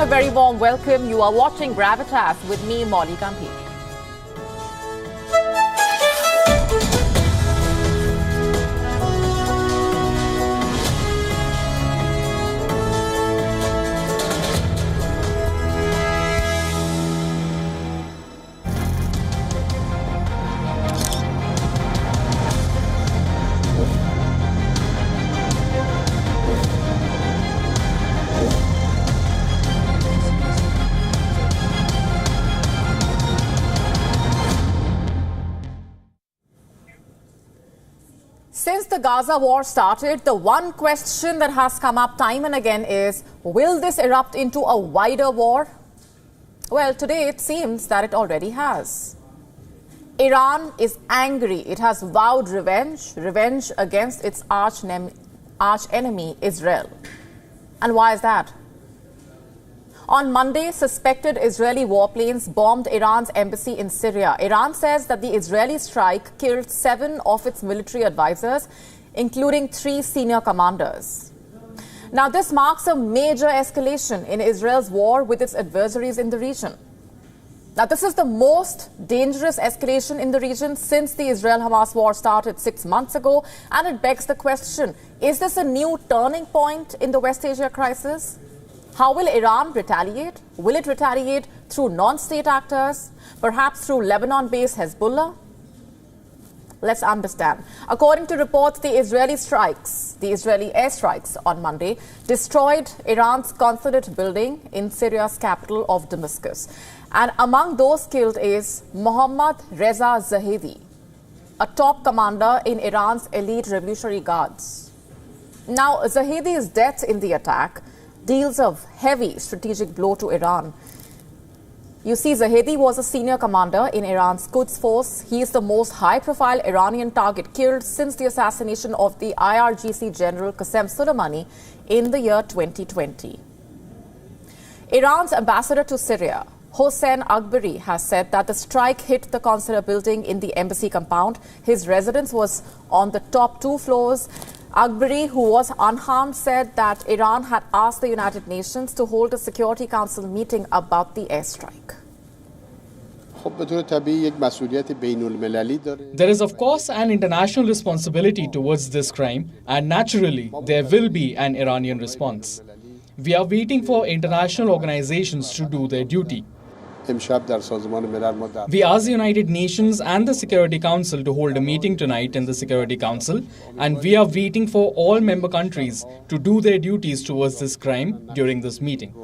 and a very warm welcome. You are watching Gravitas with me, Molly Kampi. Since the Gaza war started, the one question that has come up time and again is, will this erupt into a wider war? Well, today it seems that it already has. Iran is angry. It has vowed revenge against its arch enemy, Israel. And why is that? On Monday, suspected Israeli warplanes bombed Iran's embassy in Syria. Iran says that the Israeli strike killed 7 of its military advisors, including 3 senior commanders. Now, this marks a major escalation in Israel's war with its adversaries in the region. Now, this is the most dangerous escalation in the region since the Israel-Hamas war started 6 months ago, and it begs the question, is this a new turning point in the West Asia crisis? How will Iran retaliate? Will it retaliate through non-state actors, perhaps through Lebanon-based Hezbollah? Let's understand. According to reports, the Israeli airstrikes on Monday destroyed Iran's consulate building in Syria's capital of Damascus. And among those killed is Mohammad Reza Zahedi, a top commander in Iran's elite Revolutionary Guards. Now, Zahedi's death in the attack deals a heavy strategic blow to Iran. You see, Zahedi was a senior commander in Iran's Quds force. He is the most high-profile Iranian target killed since the assassination of the IRGC general Qasem Soleimani in the year 2020. Iran's ambassador to Syria, Hossein Akbari, has said that the strike hit the consular building in the embassy compound. His residence was on the top 2 floors. Akbari, who was unharmed, said that Iran had asked the United Nations to hold a Security Council meeting about the airstrike. There is, of course, an international responsibility towards this crime, and naturally, there will be an Iranian response. We are waiting for international organizations to do their duty. We asked the United Nations and the Security Council to hold a meeting tonight in the Security Council, and we are waiting for all member countries to do their duties towards this crime during this meeting.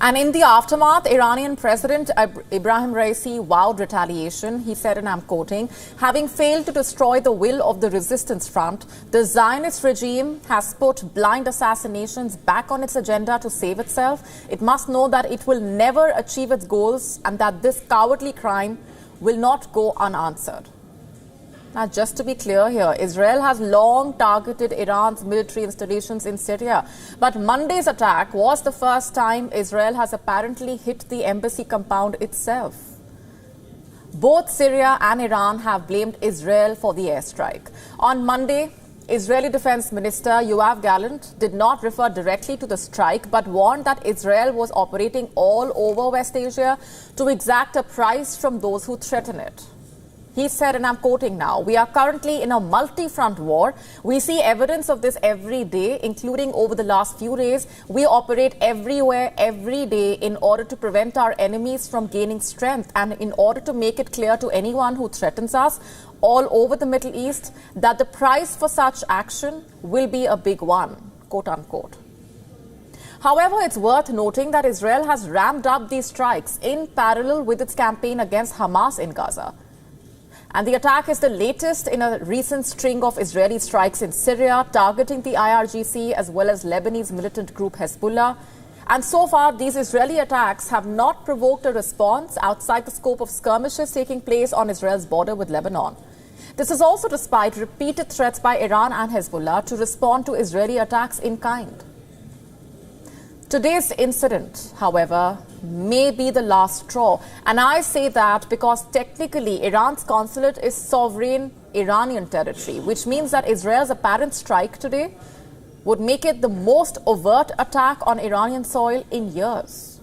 And in the aftermath, Iranian President Ibrahim Raisi vowed retaliation. He said, and I'm quoting, having failed to destroy the will of the resistance front, the Zionist regime has put blind assassinations back on its agenda to save itself. It must know that it will never achieve its goals and that this cowardly crime will not go unanswered. Now, just to be clear here, Israel has long targeted Iran's military installations in Syria. But Monday's attack was the first time Israel has apparently hit the embassy compound itself. Both Syria and Iran have blamed Israel for the airstrike. On Monday, Israeli Defense Minister Yoav Gallant did not refer directly to the strike, but warned that Israel was operating all over West Asia to exact a price from those who threaten it. He said, and I'm quoting now, "We are currently in a multi-front war. We see evidence of this every day, including over the last few days. We operate everywhere, every day in order to prevent our enemies from gaining strength and in order to make it clear to anyone who threatens us all over the Middle East that the price for such action will be a big one," quote unquote. However, it's worth noting that Israel has ramped up these strikes in parallel with its campaign against Hamas in Gaza. And the attack is the latest in a recent string of Israeli strikes in Syria, targeting the IRGC as well as Lebanese militant group Hezbollah. And so far, these Israeli attacks have not provoked a response outside the scope of skirmishes taking place on Israel's border with Lebanon. This is also despite repeated threats by Iran and Hezbollah to respond to Israeli attacks in kind. Today's incident, however, may be the last straw. And I say that because technically Iran's consulate is sovereign Iranian territory, which means that Israel's apparent strike today would make it the most overt attack on Iranian soil in years.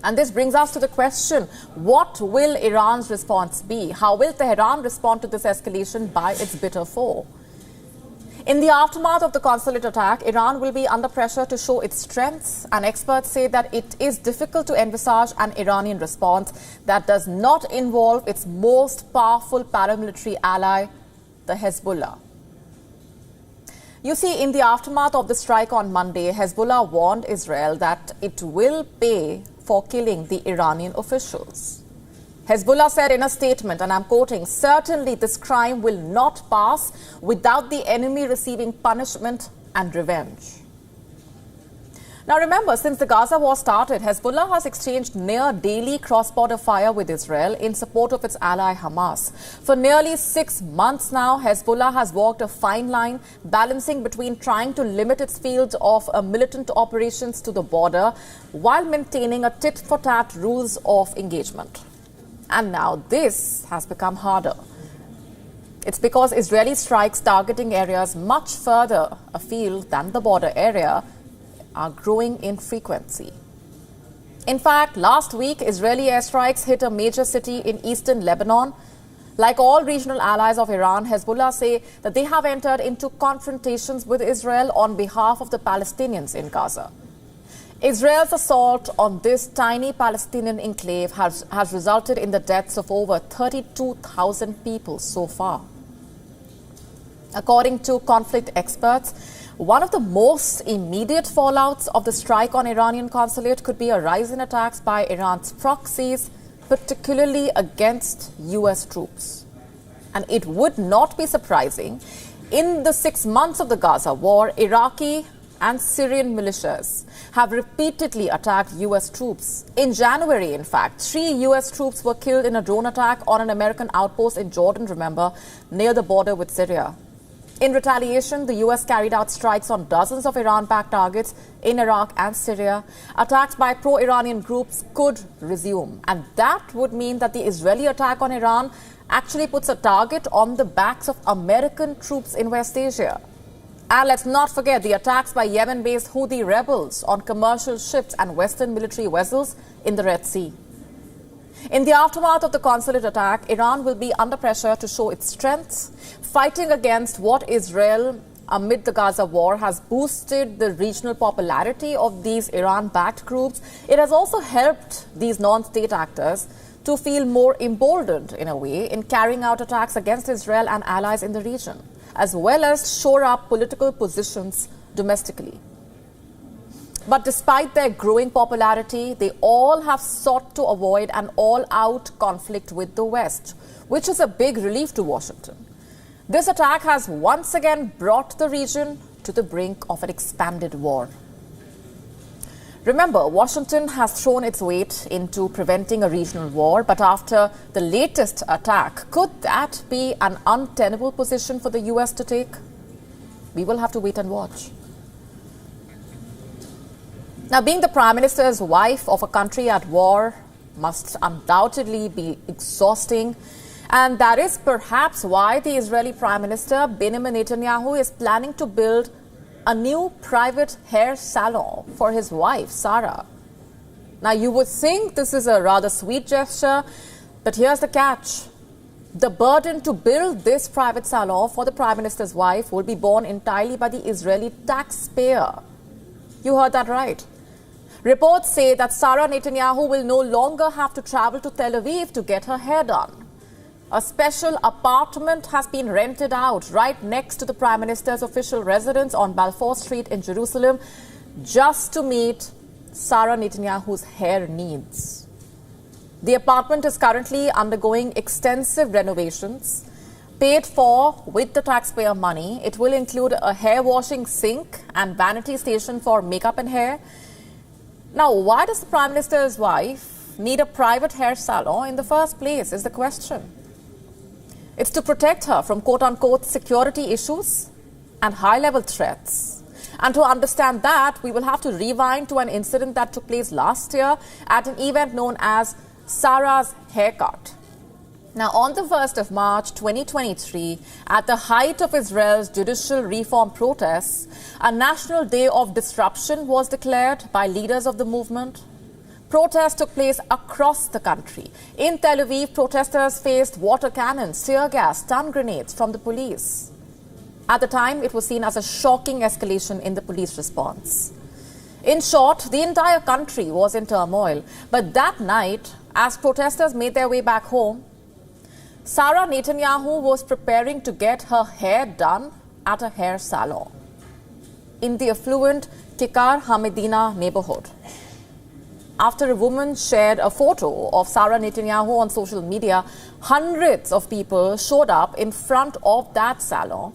And this brings us to the question, what will Iran's response be? How will Tehran respond to this escalation by its bitter foe? In the aftermath of the consulate attack, Iran will be under pressure to show its strengths, and experts say that it is difficult to envisage an Iranian response that does not involve its most powerful paramilitary ally, the Hezbollah. You see, in the aftermath of the strike on Monday, Hezbollah warned Israel that it will pay for killing the Iranian officials. Hezbollah said in a statement, and I'm quoting, "Certainly this crime will not pass without the enemy receiving punishment and revenge." Now remember, since the Gaza war started, Hezbollah has exchanged near daily cross-border fire with Israel in support of its ally Hamas. For nearly 6 months now, Hezbollah has walked a fine line, balancing between trying to limit its field of militant operations to the border while maintaining a tit-for-tat rules of engagement. And now this has become harder. It's because Israeli strikes targeting areas much further afield than the border area are growing in frequency. In fact, last week, Israeli airstrikes hit a major city in eastern Lebanon. Like all regional allies of Iran, Hezbollah say that they have entered into confrontations with Israel on behalf of the Palestinians in Gaza. Israel's assault on this tiny Palestinian enclave has resulted in the deaths of over 32,000 people so far. According to conflict experts, one of the most immediate fallouts of the strike on Iranian consulate could be a rise in attacks by Iran's proxies, particularly against U.S. troops. And it would not be surprising, in the 6 months of the Gaza war, Iraqi and Syrian militias have repeatedly attacked U.S. troops. In January, in fact, 3 U.S. troops were killed in a drone attack on an American outpost in Jordan, remember, near the border with Syria. In retaliation, the U.S. carried out strikes on dozens of Iran-backed targets in Iraq and Syria. Attacks by pro-Iranian groups could resume. And that would mean that the Israeli attack on Iran actually puts a target on the backs of American troops in West Asia. And let's not forget the attacks by Yemen-based Houthi rebels on commercial ships and Western military vessels in the Red Sea. In the aftermath of the consulate attack, Iran will be under pressure to show its strengths, fighting against what Israel, amid the Gaza war, has boosted the regional popularity of these Iran-backed groups. It has also helped these non-state actors to feel more emboldened, in a way, in carrying out attacks against Israel and allies in the region, as well as shore up political positions domestically. But despite their growing popularity, they all have sought to avoid an all-out conflict with the West, which is a big relief to Washington. This attack has once again brought the region to the brink of an expanded war. Remember, Washington has thrown its weight into preventing a regional war, but after the latest attack, could that be an untenable position for the U.S. to take? We will have to wait and watch. Now, being the Prime Minister's wife of a country at war must undoubtedly be exhausting. And that is perhaps why the Israeli Prime Minister, Benjamin Netanyahu, is planning to build a new private hair salon for his wife, Sarah. Now, you would think this is a rather sweet gesture, but here's the catch. The burden to build this private salon for the Prime Minister's wife will be borne entirely by the Israeli taxpayer. You heard that right. Reports say that Sarah Netanyahu will no longer have to travel to Tel Aviv to get her hair done. A special apartment has been rented out right next to the Prime Minister's official residence on Balfour Street in Jerusalem, just to meet Sarah Netanyahu's hair needs. The apartment is currently undergoing extensive renovations, paid for with the taxpayer money. It will include a hair washing sink and vanity station for makeup and hair. Now, why does the Prime Minister's wife need a private hair salon in the first place is the question. It's to protect her from quote-unquote security issues and high-level threats. And to understand that, we will have to rewind to an incident that took place last year at an event known as Sarah's Haircut. Now, on the 1st of March 2023, at the height of Israel's judicial reform protests, a national day of disruption was declared by leaders of the movement. Protests took place across the country. In Tel Aviv, protesters faced water cannons, tear gas, stun grenades from the police. At the time, it was seen as a shocking escalation in the police response. In short, the entire country was in turmoil. But that night, as protesters made their way back home, Sarah Netanyahu was preparing to get her hair done at a hair salon in the affluent Kikar Hamedina neighborhood. After a woman shared a photo of Sarah Netanyahu on social media, hundreds of people showed up in front of that salon,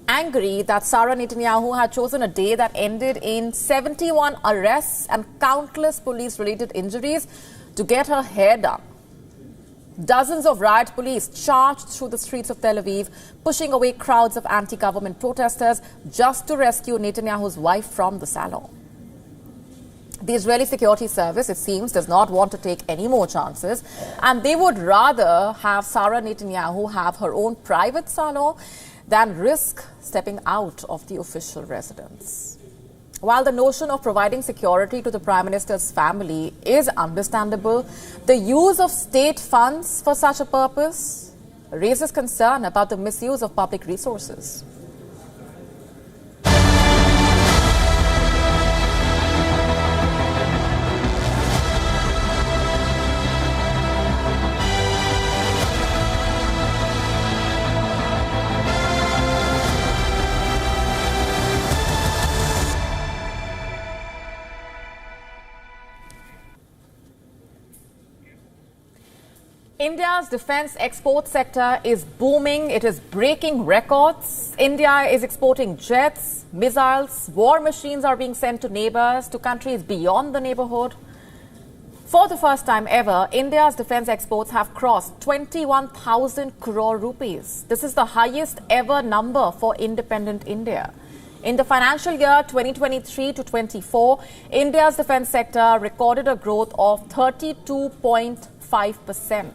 angry that Sarah Netanyahu had chosen a day that ended in 71 arrests and countless police-related injuries to get her hair done. Dozens of riot police charged through the streets of Tel Aviv, pushing away crowds of anti-government protesters just to rescue Netanyahu's wife from the salon. The Israeli Security Service, it seems, does not want to take any more chances, and they would rather have Sarah Netanyahu have her own private salon than risk stepping out of the official residence. While the notion of providing security to the Prime Minister's family is understandable, the use of state funds for such a purpose raises concern about the misuse of public resources. India's defense export sector is booming. It is breaking records. India is exporting jets, missiles, war machines are being sent to neighbors, to countries beyond the neighborhood. For the first time ever, India's defense exports have crossed 21,000 crore rupees. This is the highest ever number for independent India. In the financial year 2023 to 24, India's defense sector recorded a growth of 32.5%.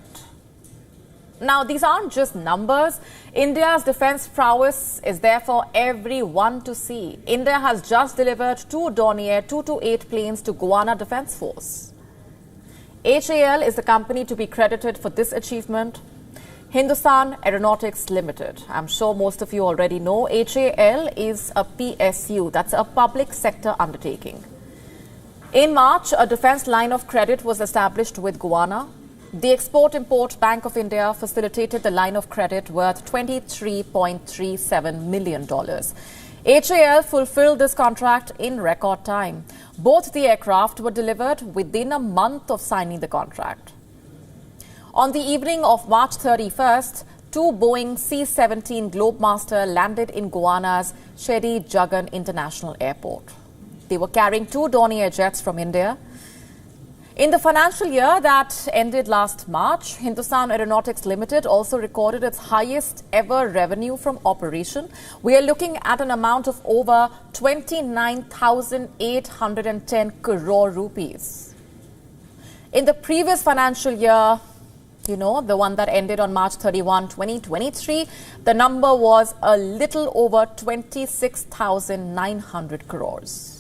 Now, these aren't just numbers. India's defense prowess is there for everyone to see. India has just delivered 2 Dornier 228 planes to Guyana Defense Force. HAL is the company to be credited for this achievement. Hindustan Aeronautics Limited. I'm sure most of you already know HAL is a PSU, that's a public sector undertaking. In March, a defense line of credit was established with Guyana. The Export-Import Bank of India facilitated the line of credit worth $23.37 million. HAL fulfilled this contract in record time. Both the aircraft were delivered within a month of signing the contract. On the evening of March 31st, 2 Boeing C-17 Globemaster landed in Guyana's Sherry Jagan International Airport. They were carrying 2 Dornier jets from India. In the financial year that ended last March, Hindustan Aeronautics Limited also recorded its highest ever revenue from operation. We are looking at an amount of over 29,810 crore rupees. In the previous financial year, the one that ended on March 31, 2023, the number was a little over 26,900 crores.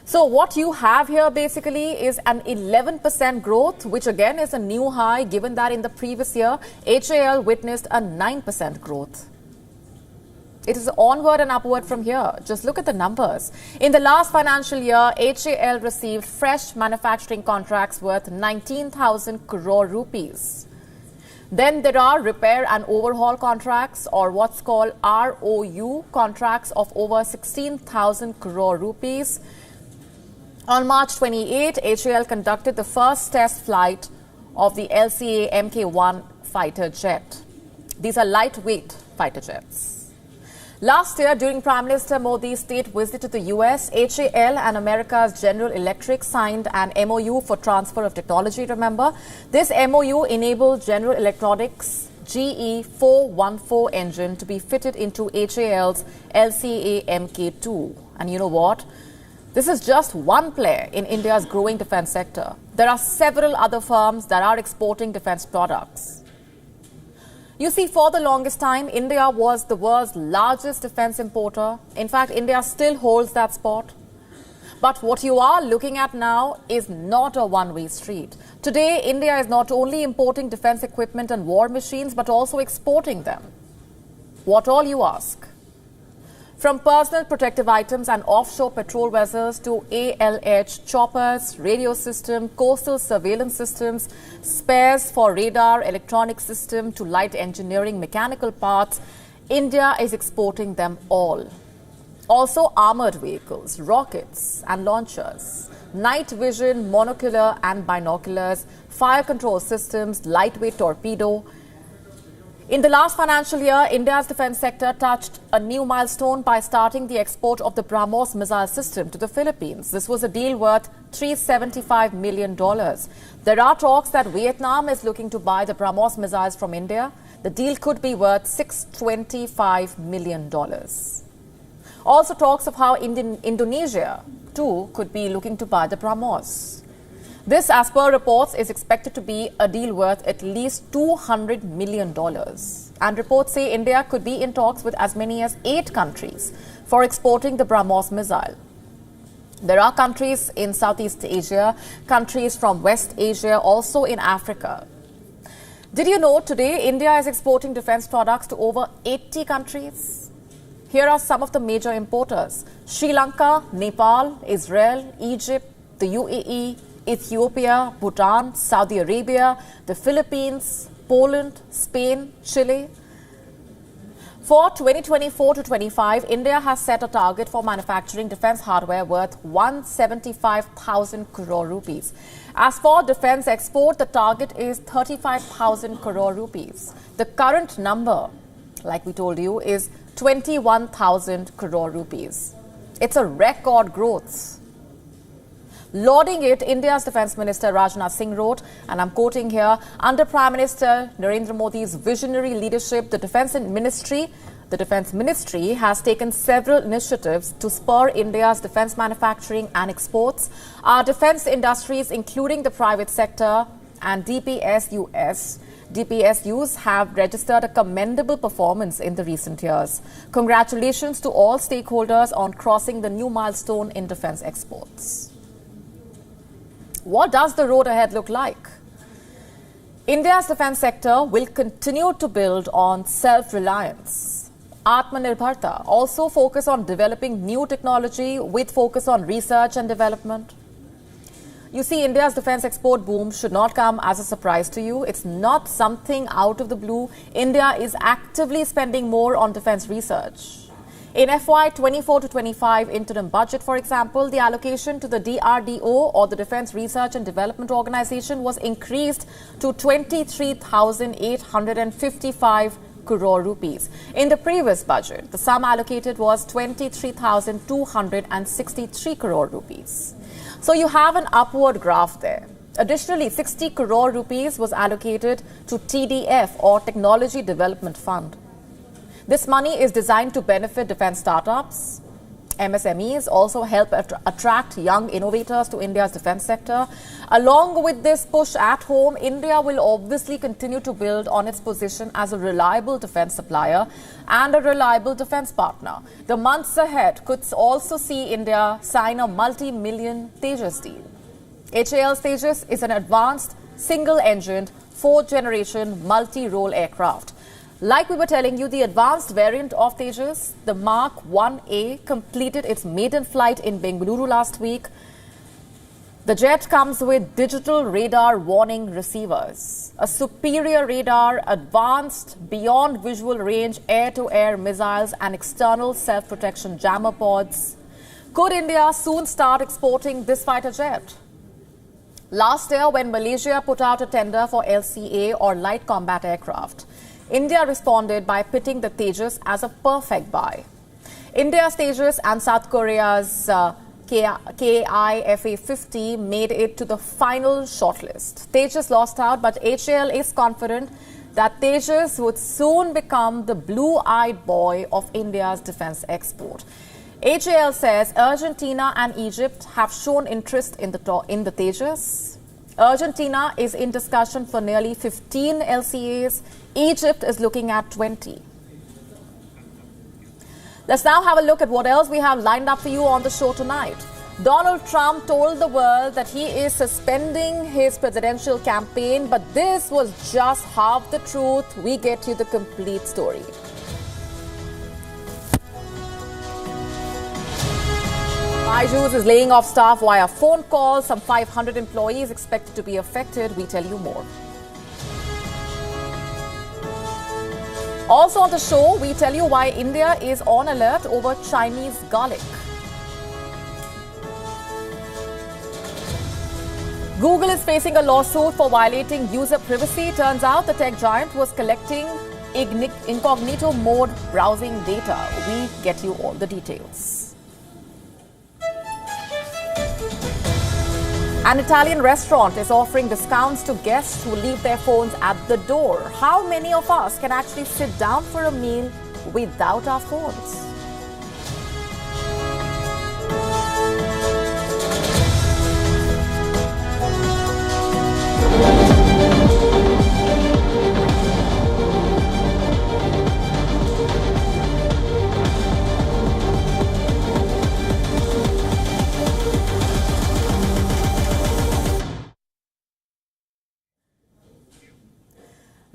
So what you have here basically is an 11% growth, which again is a new high, given that in the previous year, HAL witnessed a 9% growth. It is onward and upward from here. Just look at the numbers. In the last financial year, HAL received fresh manufacturing contracts worth 19,000 crore rupees. Then there are repair and overhaul contracts, or what's called ROU contracts, of over 16,000 crore rupees. On March 28, HAL conducted the first test flight of the LCA Mk1 fighter jet. These are lightweight fighter jets. Last year, during Prime Minister Modi's state visit to the US, HAL and America's General Electric signed an MOU for transfer of technology, remember? This MOU enabled General Electronics' GE 414 engine to be fitted into HAL's LCA Mk2. And you know what? This is just one player in India's growing defense sector. There are several other firms that are exporting defense products. You see, for the longest time, India was the world's largest defense importer. In fact, India still holds that spot. But what you are looking at now is not a one-way street. Today, India is not only importing defense equipment and war machines, but also exporting them. What all, you ask? From personal protective items and offshore patrol vessels to ALH choppers, radio system, coastal surveillance systems, spares for radar, electronic system to light engineering, mechanical parts, India is exporting them all. Also armored vehicles, rockets and launchers, night vision, monocular and binoculars, fire control systems, lightweight torpedo. In the last financial year, India's defense sector touched a new milestone by starting the export of the BrahMos missile system to the Philippines. This was a deal worth $375 million. There are talks that Vietnam is looking to buy the BrahMos missiles from India. The deal could be worth $625 million. Also talks of how Indonesia, too, could be looking to buy the BrahMos. This, as per reports, is expected to be a deal worth at least $200 million. And reports say India could be in talks with as many as 8 countries for exporting the BrahMos missile. There are countries in Southeast Asia, countries from West Asia, also in Africa. Did you know today India is exporting defense products to over 80 countries? Here are some of the major importers: Sri Lanka, Nepal, Israel, Egypt, the UAE, Ethiopia, Bhutan, Saudi Arabia, the Philippines, Poland, Spain, Chile. For 2024 to 25, India has set a target for manufacturing defense hardware worth 175,000 crore rupees. As for defense export, the target is 35,000 crore rupees. The current number, like we told you, is 21,000 crore rupees. It's a record growth. Lauding it, India's Defence Minister Rajnath Singh wrote, and I'm quoting here, under Prime Minister Narendra Modi's visionary leadership, the Defence Ministry has taken several initiatives to spur India's defence manufacturing and exports. Our defence industries, including the private sector and DPSUs have registered a commendable performance in the recent years. Congratulations to all stakeholders on crossing the new milestone in defence exports. What does the road ahead look like? India's defense sector will continue to build on self-reliance. Atmanirbharta also focus on developing new technology with focus on research and development. You see, India's defense export boom should not come as a surprise to you. It's not something out of the blue. India is actively spending more on defense research. In FY 24 to 25 interim budget, for example, the allocation to the DRDO or the Defence Research and Development Organisation was increased to 23,855 crore rupees. In the previous budget, the sum allocated was 23,263 crore rupees. So you have an upward graph there. Additionally, 60 crore rupees was allocated to TDF or Technology Development Fund. This money is designed to benefit defense startups. MSMEs also help attract young innovators to India's defense sector. Along with this push at home, India will obviously continue to build on its position as a reliable defense supplier and a reliable defense partner. The months ahead could also see India sign a multi-million Tejas deal. HAL's Tejas is an advanced, single-engined, 4th-generation multi-role aircraft. Like we were telling you, the advanced variant of Tejas, the Mark 1A, completed its maiden flight in Bengaluru last week. The jet comes with digital radar warning receivers, a superior radar, advanced beyond visual range air-to-air missiles and external self-protection jammer pods. Could India soon start exporting this fighter jet? Last year, when Malaysia put out a tender for LCA or light combat aircraft, India responded by pitting the Tejas as a perfect buy. India's Tejas and South Korea's KIFA-50 made it to the final shortlist. Tejas lost out, but HAL is confident that Tejas would soon become the blue-eyed boy of India's defense export. HAL says Argentina and Egypt have shown interest in the Tejas. Argentina is in discussion for nearly 15 LCAs. Egypt is looking at 20. Let's now have a look at what else we have lined up for you on the show tonight. Donald Trump told the world that he is suspending his presidential campaign, but this was just half the truth. We get you the complete story. Byju is laying off staff via phone calls. Some 500 employees expected to be affected. We tell you more. Also on the show, we tell you why India is on alert over Chinese garlic. Google is facing a lawsuit for violating user privacy. Turns out the tech giant was collecting incognito mode browsing data. We get you all the details. An Italian restaurant is offering discounts to guests who leave their phones at the door. How many of us can actually sit down for a meal without our phones?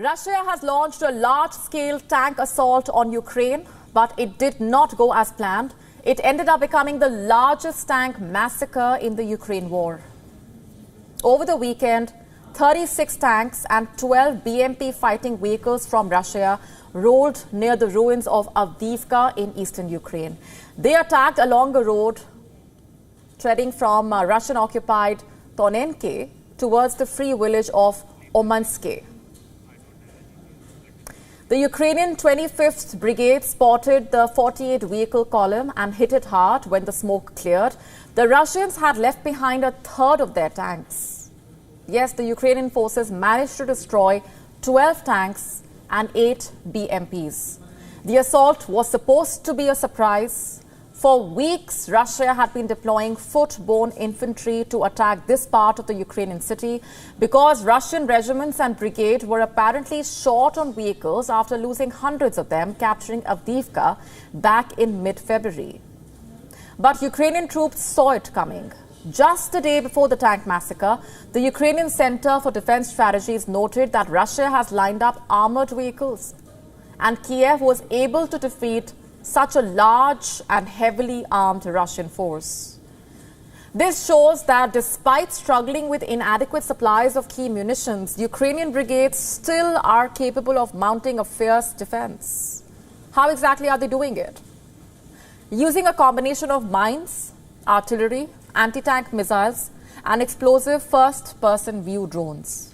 Russia has launched a large-scale tank assault on Ukraine, but it did not go as planned. It ended up becoming the largest tank massacre in the Ukraine war. Over the weekend, 36 tanks and 12 BMP fighting vehicles from Russia rolled near the ruins of Avdiivka in eastern Ukraine. They attacked along a road treading from Russian-occupied Tonenke towards the free village of Omanske. The Ukrainian 25th Brigade spotted the 48-vehicle column and hit it hard when the smoke cleared. The Russians had left behind a third of their tanks. Yes, the Ukrainian forces managed to destroy 12 tanks and 8 BMPs. The assault was supposed to be a surprise. For weeks, Russia had been deploying foot-borne infantry to attack this part of the Ukrainian city because Russian regiments and brigades were apparently short on vehicles after losing hundreds of them capturing Avdiivka back in mid-February. But Ukrainian troops saw it coming. Just a day before the tank massacre, the Ukrainian Center for Defense Strategies noted that Russia has lined up armored vehicles, and Kiev was able to defeat such a large and heavily armed Russian force. This shows that despite struggling with inadequate supplies of key munitions, Ukrainian brigades still are capable of mounting a fierce defense. How exactly are they doing it? Using a combination of mines, artillery, anti-tank missiles, and explosive first-person view drones.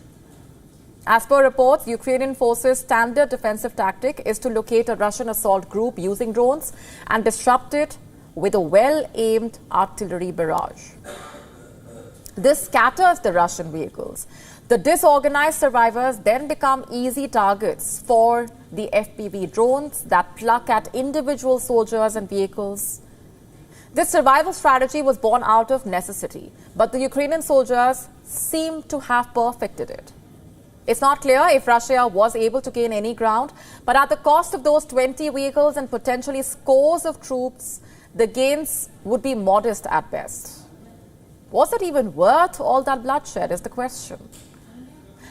As per reports, Ukrainian forces' standard defensive tactic is to locate a Russian assault group using drones and disrupt it with a well-aimed artillery barrage. This scatters the Russian vehicles. The disorganized survivors then become easy targets for the FPV drones that pluck at individual soldiers and vehicles. This survival strategy was born out of necessity, but the Ukrainian soldiers seem to have perfected it. It's not clear if Russia was able to gain any ground, but at the cost of those 20 vehicles and potentially scores of troops, the gains would be modest at best. Was it even worth all that bloodshed is the question.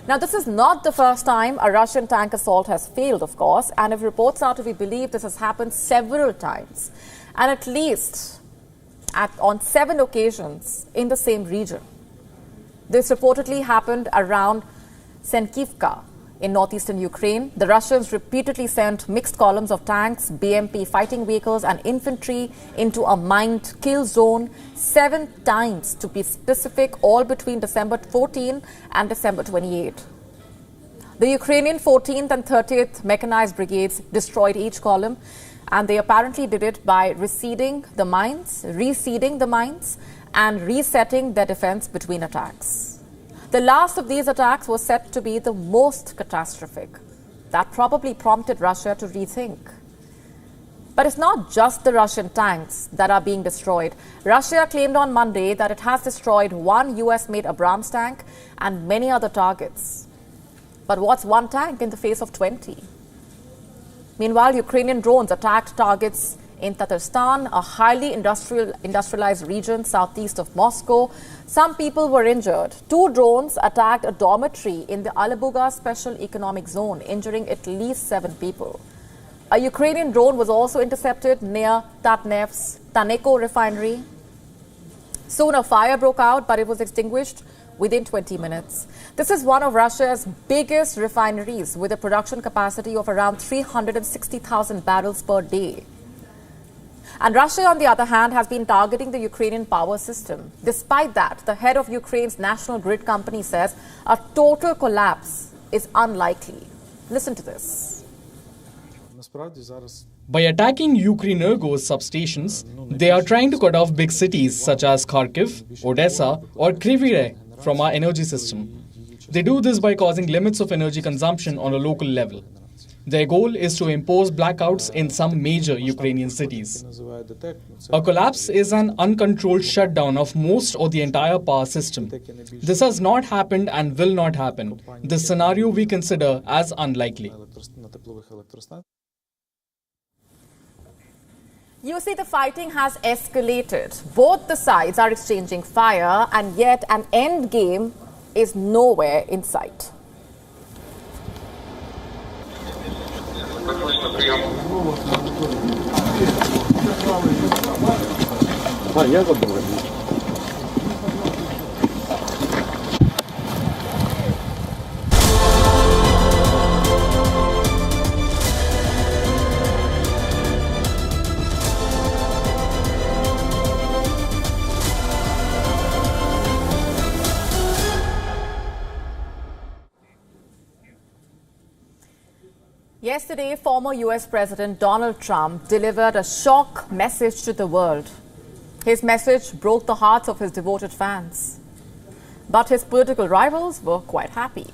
Now, this is not the first time a Russian tank assault has failed, of course, and if reports are to be believed, this has happened several times, and at least on 7 occasions in the same region. This reportedly happened around Senkivka in northeastern Ukraine. The Russians repeatedly sent mixed columns of tanks, BMP fighting vehicles and infantry into a mined kill zone 7 times, to be specific, all between December 14 and December 28. The Ukrainian 14th and 30th mechanized brigades destroyed each column, and they apparently did it by reseeding the mines, and resetting their defense between attacks. The last of these attacks was said to be the most catastrophic. That probably prompted Russia to rethink. But it's not just the Russian tanks that are being destroyed. Russia claimed on Monday that it has destroyed one US-made Abrams tank and many other targets. But what's one tank in the face of 20? Meanwhile, Ukrainian drones attacked targets in Tatarstan, a highly industrialized region southeast of Moscow. Some people were injured. 2 drones attacked a dormitory in the Alabuga Special Economic Zone, injuring at least 7 people. A Ukrainian drone was also intercepted near Tatnef's Taneko refinery. Soon a fire broke out, but it was extinguished within 20 minutes. This is one of Russia's biggest refineries with a production capacity of around 360,000 barrels per day. And Russia, on the other hand, has been targeting the Ukrainian power system. Despite that, the head of Ukraine's national grid company says a total collapse is unlikely. Listen to this. By attacking Ukrenergo's substations, they are trying to cut off big cities such as Kharkiv, Odessa or Kryvyi Rih from our energy system. They do this by causing limits of energy consumption on a local level. Their goal is to impose blackouts in some major Ukrainian cities. A collapse is an uncontrolled shutdown of most or the entire power system. This has not happened and will not happen. This scenario we consider as unlikely. You see, the fighting has escalated. Both the sides are exchanging fire, and yet an end game is nowhere in sight. Yesterday, former US President Donald Trump delivered a shock message to the world. His message broke the hearts of his devoted fans. But his political rivals were quite happy.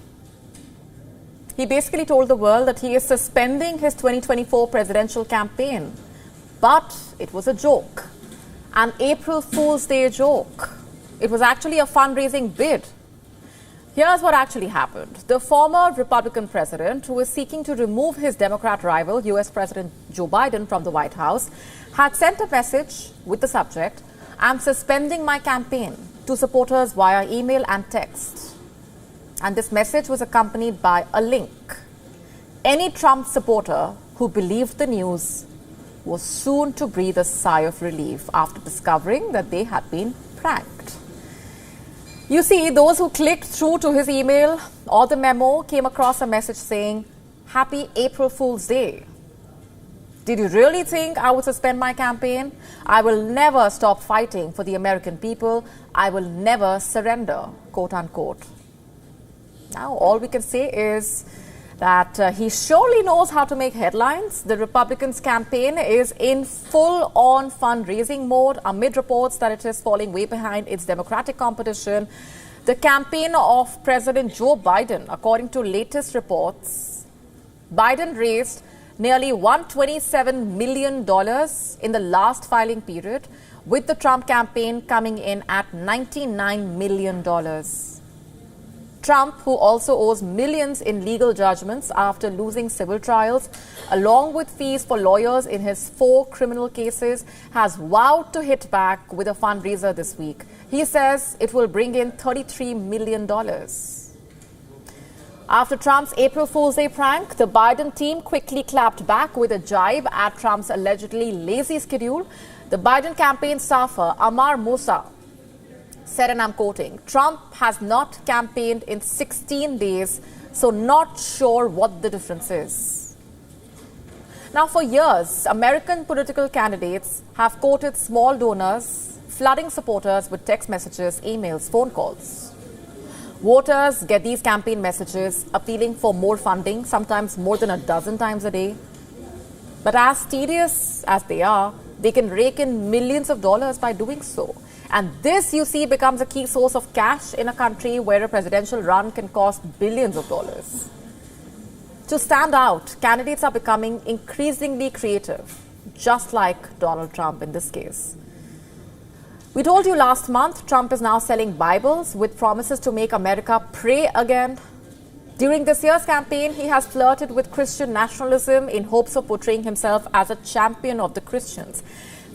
He basically told the world that he is suspending his 2024 presidential campaign. But it was a joke, an April Fool's Day joke. It was actually a fundraising bid. Here's what actually happened. The former Republican president, who is seeking to remove his Democrat rival, US President Joe Biden, from the White House, had sent a message with the subject, "I'm suspending my campaign," to supporters via email and text. And this message was accompanied by a link. Any Trump supporter who believed the news was soon to breathe a sigh of relief after discovering that they had been pranked. You see, those who clicked through to his email or the memo came across a message saying, "Happy April Fool's Day. Did you really think I would suspend my campaign? I will never stop fighting for the American people. I will never surrender," quote unquote. Now, all we can say is that he surely knows how to make headlines. The Republicans' campaign is in full-on fundraising mode amid reports that it is falling way behind its Democratic competition. The campaign of President Joe Biden, according to latest reports, Biden raised nearly $127 million in the last filing period, with the Trump campaign coming in at $99 million. Trump, who also owes millions in legal judgments after losing civil trials, along with fees for lawyers in his 4 criminal cases, has vowed to hit back with a fundraiser this week. He says it will bring in $33 million. After Trump's April Fool's Day prank, the Biden team quickly clapped back with a jibe at Trump's allegedly lazy schedule. The Biden campaign staffer, Amar Moussa, said, and I'm quoting, "Trump has not campaigned in 16 days, so not sure what the difference is." Now, for years, American political candidates have courted small donors, flooding supporters with text messages, emails, phone calls. Voters get these campaign messages appealing for more funding, sometimes more than a dozen times a day. But as tedious as they are, they can rake in millions of dollars by doing so. And this, you see, becomes a key source of cash in a country where a presidential run can cost billions of dollars. To stand out, candidates are becoming increasingly creative. just like Donald Trump in this case. We told you last month, Trump is now selling Bibles with promises to make America pray again. During this year's campaign, he has flirted with Christian nationalism in hopes of portraying himself as a champion of the Christians.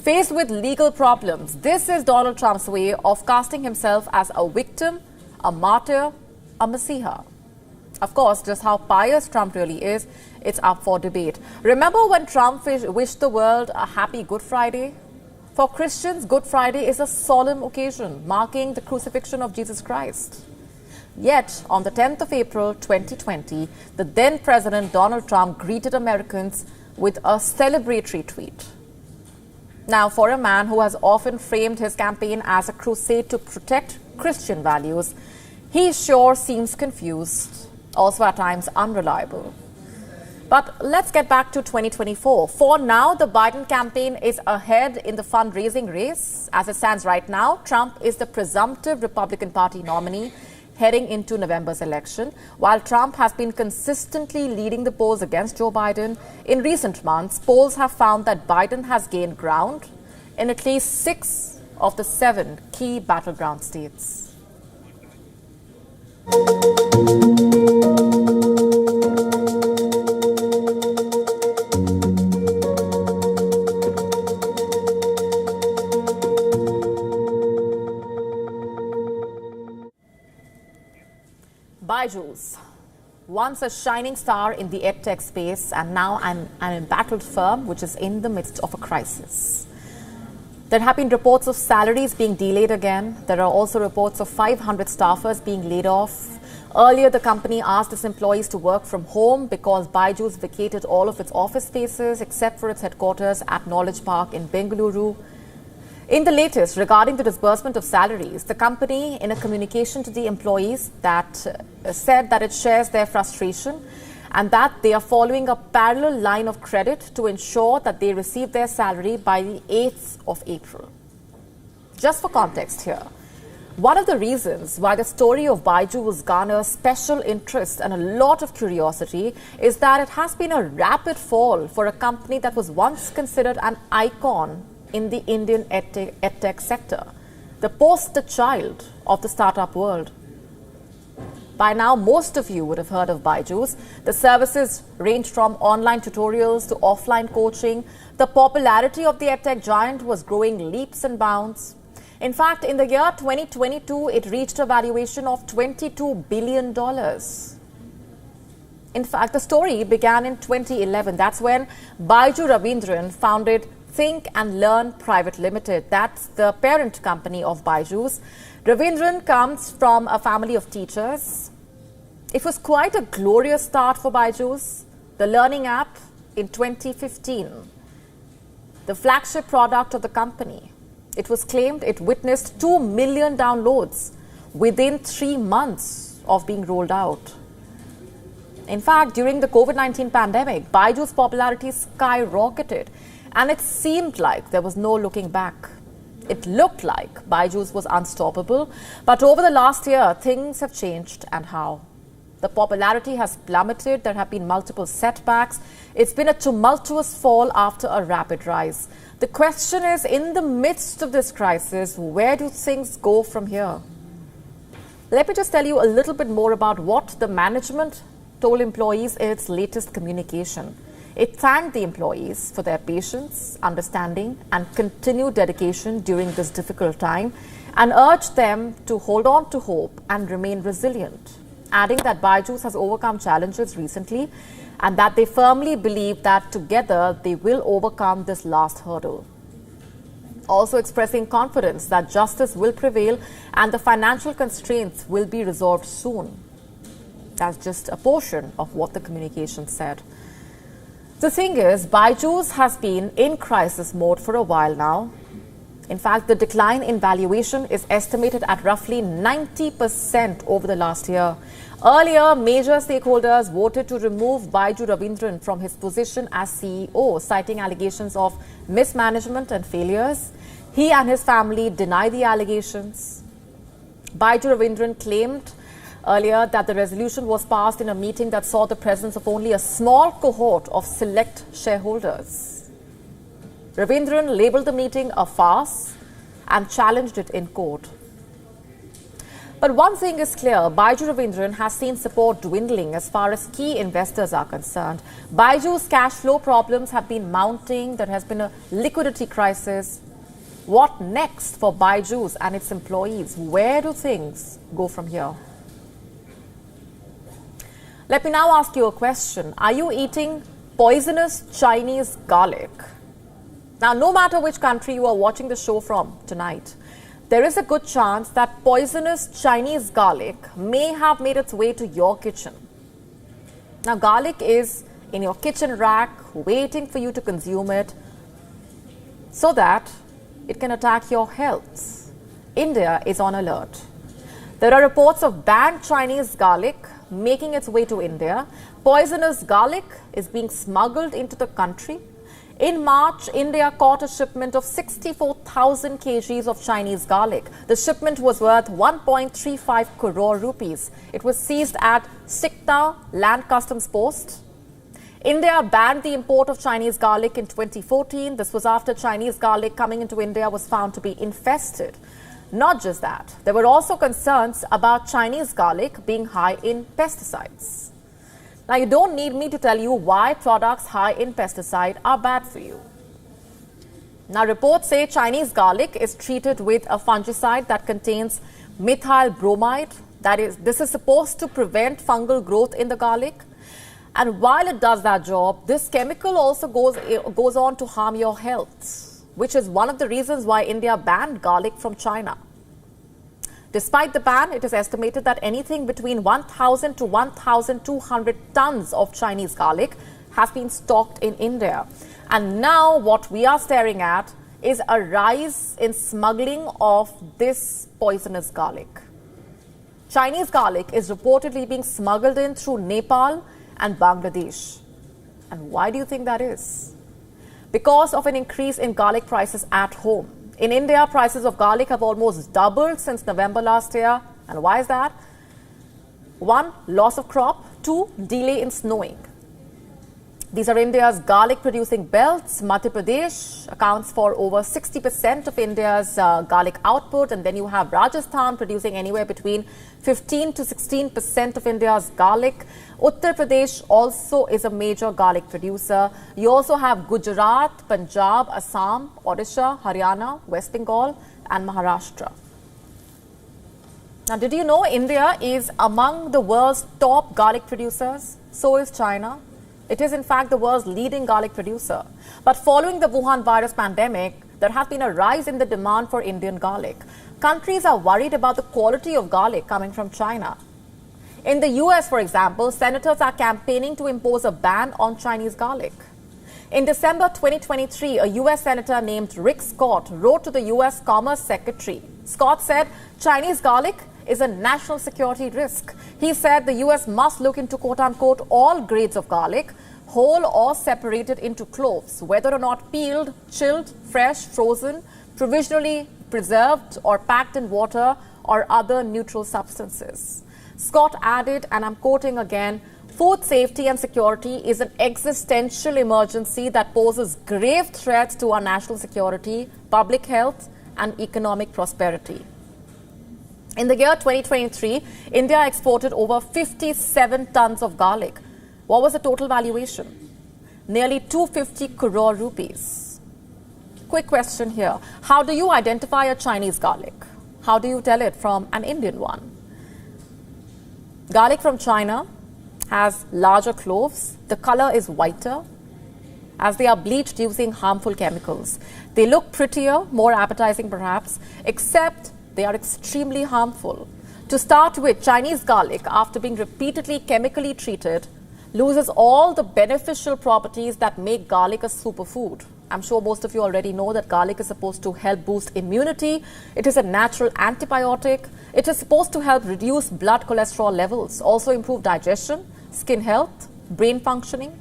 Faced with legal problems, this is Donald Trump's way of casting himself as a victim, a martyr, a messiah. Of course, just how pious Trump really is, it's up for debate. Remember when Trump wished the world a happy Good Friday? For Christians, Good Friday is a solemn occasion marking the crucifixion of Jesus Christ. Yet, on the 10th of April 2020, the then President Donald Trump greeted Americans with a celebratory tweet. Now, for a man who has often framed his campaign as a crusade to protect Christian values, he sure seems confused, also at times unreliable. But let's get back to 2024. For now, the Biden campaign is ahead in the fundraising race. As it stands right now, Trump is the presumptive Republican Party nominee heading into November's election. While Trump has been consistently leading the polls against Joe Biden, in recent months, polls have found that Biden has gained ground in at least 6 of the 7 key battleground states. Byju, once a shining star in the edtech space and now an embattled firm which is in the midst of a crisis. There have been reports of salaries being delayed again. There are also reports of 500 staffers being laid off. Earlier, the company asked its employees to work from home because Byju vacated all of its office spaces except for its headquarters at Knowledge Park in Bengaluru. In the latest, regarding the disbursement of salaries, the company, in a communication to the employees, said that it shares their frustration and that they are following a parallel line of credit to ensure that they receive their salary by the 8th of April. Just for context here, one of the reasons why the story of Byju garners special interest and a lot of curiosity is that it has been a rapid fall for a company that was once considered an icon in the Indian edtech sector, the poster child of the startup world. By now, most of you would have heard of Byju. The services range from online tutorials to offline coaching. The popularity of the edtech giant was growing leaps and bounds. In fact, in the year 2022, it reached a valuation of $22 billion. In fact, the story began in 2011. That's when Byju Ravindran founded Think and Learn Private Limited. That's the parent company of Byju. Ravindran comes from a family of teachers. It was quite a glorious start for Byju, the learning app, in 2015. The flagship product of the company. It was claimed it witnessed 2 million downloads within 3 months of being rolled out. In fact, during the COVID-19 pandemic, Byju's popularity skyrocketed. And it seemed like there was no looking back. It looked like Byju was unstoppable. But over the last year, things have changed, and how? The popularity has plummeted. There have been multiple setbacks. It's been a tumultuous fall after a rapid rise. The question is, in the midst of this crisis, where do things go from here? Let me just tell you a little bit more about what the management told employees in its latest communication. It thanked the employees for their patience, understanding, and continued dedication during this difficult time and urged them to hold on to hope and remain resilient, adding that Byju has overcome challenges recently and that they firmly believe that together they will overcome this last hurdle. Also expressing confidence that justice will prevail and the financial constraints will be resolved soon. That's just a portion of what the communication said. The thing is, Byju has been in crisis mode for a while now. In fact, the decline in valuation is estimated at roughly 90% over the last year. Earlier, major stakeholders voted to remove Byju Ravindran from his position as CEO, citing allegations of mismanagement and failures. He and his family deny the allegations. Byju Ravindran claimed earlier that the resolution was passed in a meeting that saw the presence of only a small cohort of select shareholders. Ravindran labelled the meeting a farce and challenged it in court. But one thing is clear, Byju Ravindran has seen support dwindling as far as key investors are concerned. Byju's cash flow problems have been mounting. There has been a liquidity crisis. What next for Byju's and its employees? Where do things go from here? Let me now ask you a question. Are you eating poisonous Chinese garlic? Now, no matter which country you are watching the show from tonight, there is a good chance that poisonous Chinese garlic may have made its way to your kitchen. Now, garlic is in your kitchen rack, waiting for you to consume it so that it can attack your health. India is on alert. There are reports of banned Chinese garlic making its way to India. Poisonous garlic is being smuggled into the country. In March, India caught a shipment of 64,000 kgs of Chinese garlic. The shipment was worth 1.35 crore rupees. It was seized at Sikta Land Customs Post. India banned the import of Chinese garlic in 2014. This was after Chinese garlic coming into India was found to be infested. Not just that, there were also concerns about Chinese garlic being high in pesticides. Now, you don't need me to tell you why products high in pesticide are bad for you. Now, reports say Chinese garlic is treated with a fungicide that contains methyl bromide. This is supposed to prevent fungal growth in the garlic. And while it does that job, this chemical also goes on to harm your health, which is one of the reasons why India banned garlic from China. Despite the ban, it is estimated that anything between 1,000 to 1,200 tons of Chinese garlic has been stocked in India. And now what we are staring at is a rise in smuggling of this poisonous garlic. Chinese garlic is reportedly being smuggled in through Nepal and Bangladesh. And why do you think that is? Because of an increase in garlic prices at home. In India, prices of garlic have almost doubled since November last year. And why is that? 1, loss of crop. 2, delay in snowing. These are India's garlic-producing belts. Madhya Pradesh accounts for over 60% of India's garlic output. And then you have Rajasthan producing anywhere between 15 to 16% of India's garlic. Uttar Pradesh also is a major garlic producer. You also have Gujarat, Punjab, Assam, Odisha, Haryana, West Bengal and Maharashtra. Now, did you know India is among the world's top garlic producers? So is China. It is in fact the world's leading garlic producer. But following the Wuhan virus pandemic, there has been a rise in the demand for Indian garlic. Countries are worried about the quality of garlic coming from China. In the US, for example, senators are campaigning to impose a ban on Chinese garlic. In December 2023, a US senator named Rick Scott wrote to the US Commerce Secretary. Scott said Chinese garlic is a national security risk. He said the US must look into quote-unquote all grades of garlic, whole or separated into cloves, whether or not peeled, chilled, fresh, frozen, provisionally preserved or packed in water or other neutral substances. Scott added, and I'm quoting again, food safety and security is an existential emergency that poses grave threats to our national security, public health and economic prosperity. In the year 2023, India exported over 57 tons of garlic. What was the total valuation? Nearly 250 crore rupees. Quick question here. How do you identify a Chinese garlic? How do you tell it from an Indian one? Garlic from China has larger cloves. The color is whiter as they are bleached using harmful chemicals. They look prettier, more appetizing perhaps, except they are extremely harmful. To start with, Chinese garlic, after being repeatedly chemically treated, loses all the beneficial properties that make garlic a superfood. I'm sure most of you already know that garlic is supposed to help boost immunity. It is a natural antibiotic. It is supposed to help reduce blood cholesterol levels, also improve digestion, skin health, brain functioning.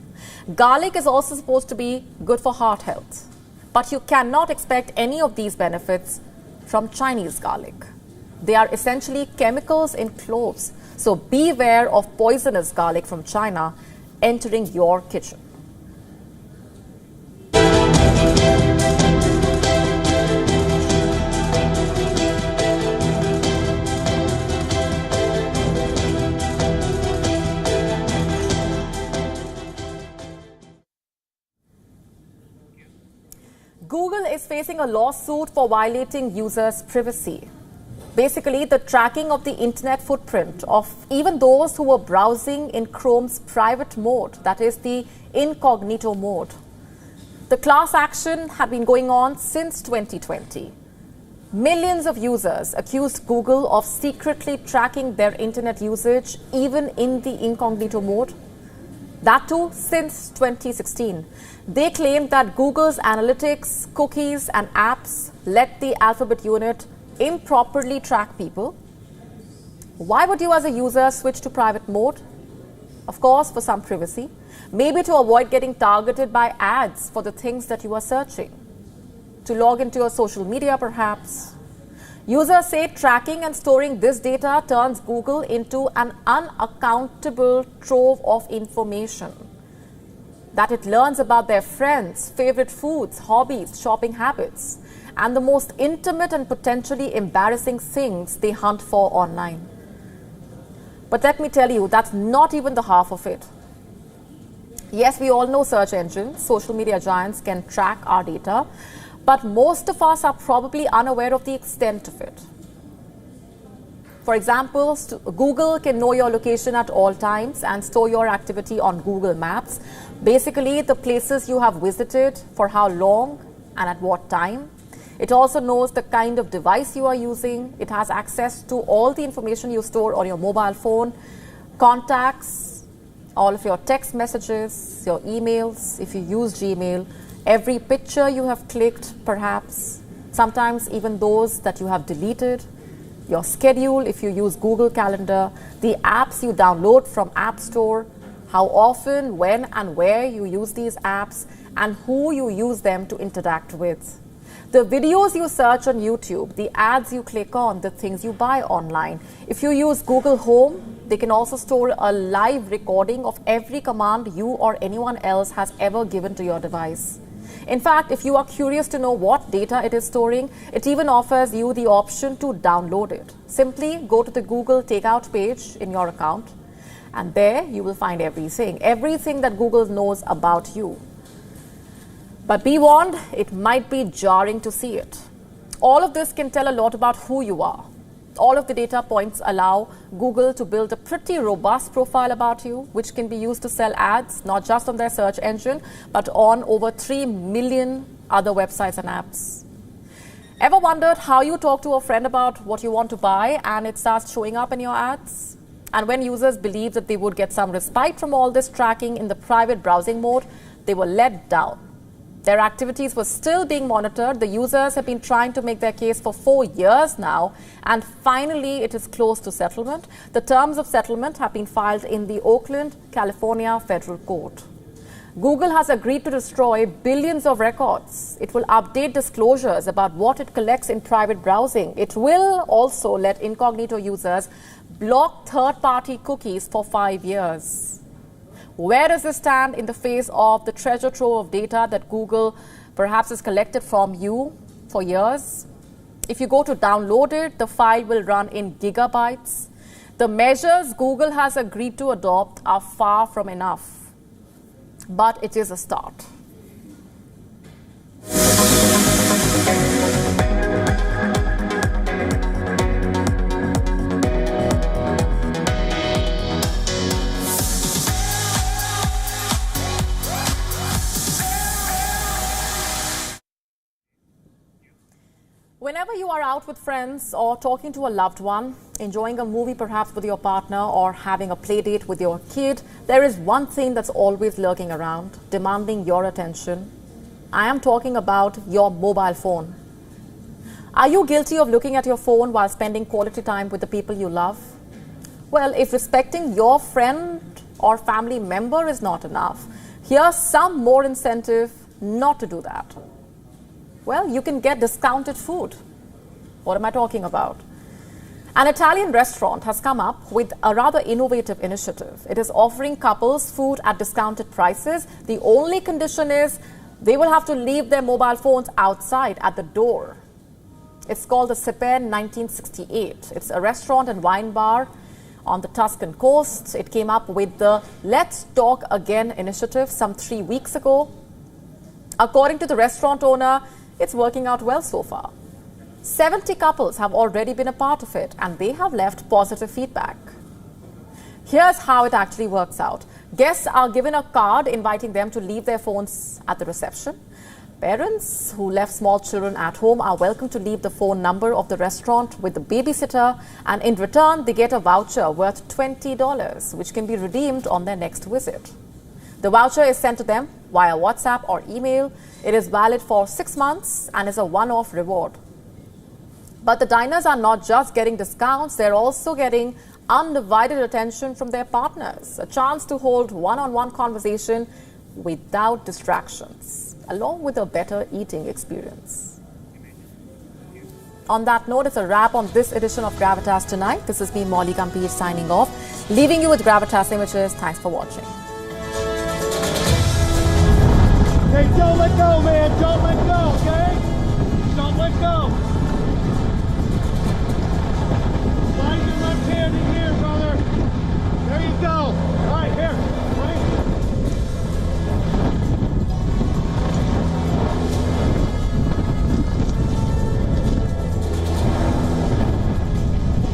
Garlic is also supposed to be good for heart health. But you cannot expect any of these benefits from Chinese garlic. They are essentially chemicals in cloves. So beware of poisonous garlic from China entering your kitchen. Google is facing a lawsuit for violating users' privacy. Basically, the tracking of the internet footprint of even those who were browsing in Chrome's private mode, that is the incognito mode. The class action had been going on since 2020. Millions of users accused Google of secretly tracking their internet usage even in the incognito mode. That too since 2016. They claimed that Google's analytics, cookies and apps let the alphabet unit improperly track people. Why would you as a user switch to private mode? Of course, for some privacy. Maybe to avoid getting targeted by ads for the things that you are searching. To log into your social media, perhaps. Users say tracking and storing this data turns Google into an unaccountable trove of information. That it learns about their friends, favorite foods, hobbies, shopping habits, and the most intimate and potentially embarrassing things they hunt for online. But let me tell you, that's not even the half of it. Yes, we all know search engines, social media giants can track our data, but most of us are probably unaware of the extent of it. For example, Google can know your location at all times and store your activity on Google Maps. Basically, the places you have visited, for how long and at what time. It also knows the kind of device you are using. It has access to all the information you store on your mobile phone, contacts, all of your text messages, your emails, if you use Gmail, every picture you have clicked, perhaps, sometimes even those that you have deleted, your schedule if you use Google Calendar, the apps you download from App Store, how often, when and where you use these apps, and who you use them to interact with. The videos you search on YouTube, the ads you click on, the things you buy online. If you use Google Home, they can also store a live recording of every command you or anyone else has ever given to your device. In fact, if you are curious to know what data it is storing, it even offers you the option to download it. Simply go to the Google Takeout page in your account, and there you will find everything that Google knows about you. But be warned, it might be jarring to see it. All of this can tell a lot about who you are. All of the data points allow Google to build a pretty robust profile about you, which can be used to sell ads, not just on their search engine, but on over 3 million other websites and apps. Ever wondered how you talk to a friend about what you want to buy and it starts showing up in your ads? And when users believed that they would get some respite from all this tracking in the private browsing mode, they were let down. Their activities were still being monitored. The users have been trying to make their case for 4 years now, and finally it is close to settlement. The terms of settlement have been filed in the Oakland, California Federal Court. Google has agreed to destroy billions of records. It will update disclosures about what it collects in private browsing. It will also let incognito users block third-party cookies for 5 years. Where does this stand in the face of the treasure trove of data that Google perhaps has collected from you for years? If you go to download it, the file will run in gigabytes. The measures Google has agreed to adopt are far from enough, but it is a start. Whenever you are out with friends or talking to a loved one, enjoying a movie perhaps with your partner or having a play date with your kid, there is one thing that's always lurking around, demanding your attention. I am talking about your mobile phone. Are you guilty of looking at your phone while spending quality time with the people you love? Well, if respecting your friend or family member is not enough, here's some more incentive not to do that. Well, you can get discounted food. What am I talking about? An Italian restaurant has come up with a rather innovative initiative. It is offering couples food at discounted prices. The only condition is they will have to leave their mobile phones outside at the door. It's called the Cypern 1968. It's a restaurant and wine bar on the Tuscan coast. It came up with the Let's Talk Again initiative some 3 weeks ago. According to the restaurant owner, It's working out well so far. 70 couples have already been a part of it, and they have left positive feedback. Here's how it actually works out. Guests are given a card inviting them to leave their phones at the reception. Parents who left small children at home are welcome to leave the phone number of the restaurant with the babysitter, and in return they get a voucher worth $20, which can be redeemed on their next visit. The voucher is sent to them via WhatsApp or email. It is valid for 6 months and is a one-off reward. But the diners are not just getting discounts, they're also getting undivided attention from their partners, a chance to hold one-on-one conversation without distractions, along with a better eating experience. On that note, it's a wrap on this edition of Gravitas tonight. This is me, Molly Gampir, signing off, leaving you with Gravitas images. Thanks for watching. Hey, don't let go, man. Don't let go, okay? Don't let go. Slide your left hand in here, brother. There you go. All right, here. Right.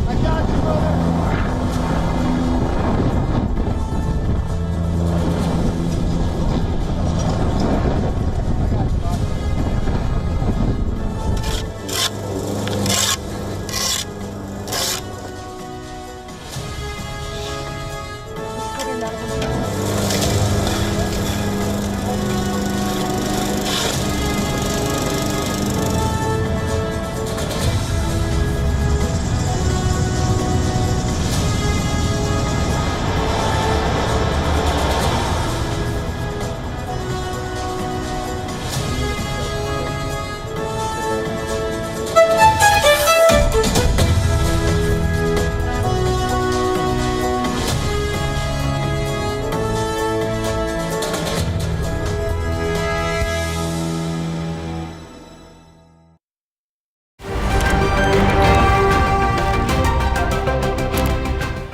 I got you, brother.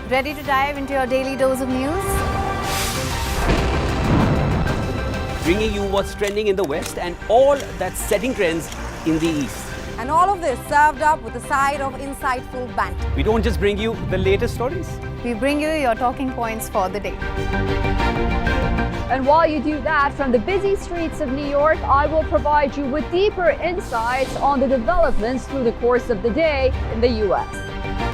Ready to dive into your daily dose of news? Bringing you what's trending in the West and all that's setting trends in the East. And all of this served up with a side of insightful banter. We don't just bring you the latest stories. We bring you your talking points for the day. And while you do that, from the busy streets of New York, I will provide you with deeper insights on the developments through the course of the day in the U.S.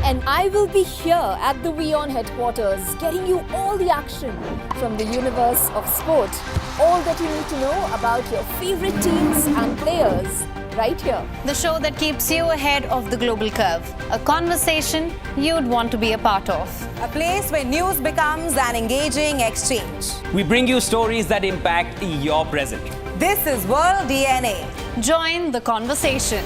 And I will be here at the WION headquarters, getting you all the action from the universe of sport. All that you need to know about your favorite teams and players, right here. The show that keeps you ahead of the global curve. A conversation you'd want to be a part of. A place where news becomes an engaging exchange. We bring you stories that impact your present. This is World DNA. Join the conversation.